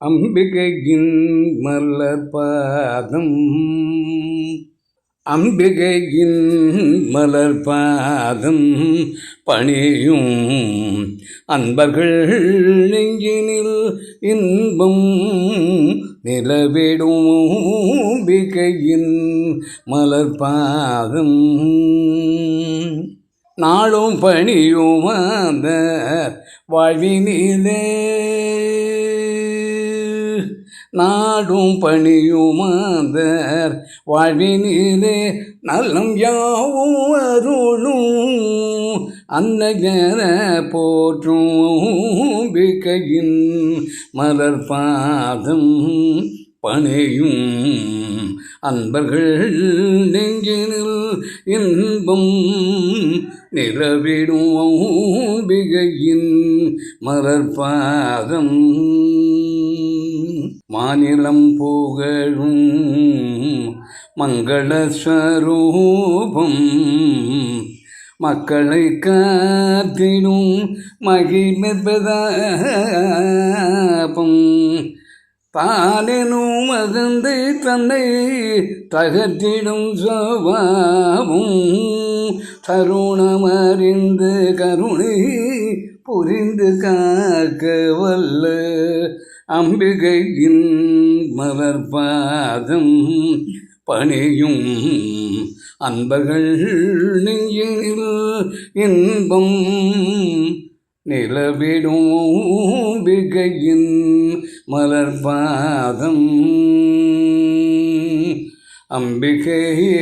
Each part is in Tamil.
அம்பிகையின் மலர்பாதம் அம்பிகையின் மலர்பாதம் பணியும் அன்பர்கள் நெஞ்சினில் இன்பம் நிலவிடும் அம்பிகையின் மலர்பாதம் நாளும் பணியும் அந்த வாழ்வினிலே நாடும் பணியுமாந்தர் வாழ்வினிலே நலம் யாவும் அருளும் அன்னையர போற்றும் பிகையின் மலர்பாதம் பணியும் அன்பர்கள் நெஞ்சினில் இன்பம் நிலவிடும் பிகையின் மலர்பாதம் மாநிலம் புகழும் மங்கள ஸ்வரூபம் மக்களை காத்திடும் மகிழ்மென்பதாபம் தானெனும் மகந்தை தன்னை தகற்றிடும் சுபாவம் தருணமறிந்து கருணை புரிந்து காக்க வல்ல அம்பிகையின் மலர்பாதம் பணியும் அன்பர்கள் நெஞ்சினில் இன்பம் நிலவிடும் அம்பிகையின் மலர்பாதம் அம்பிகையே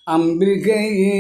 அம்பிகையே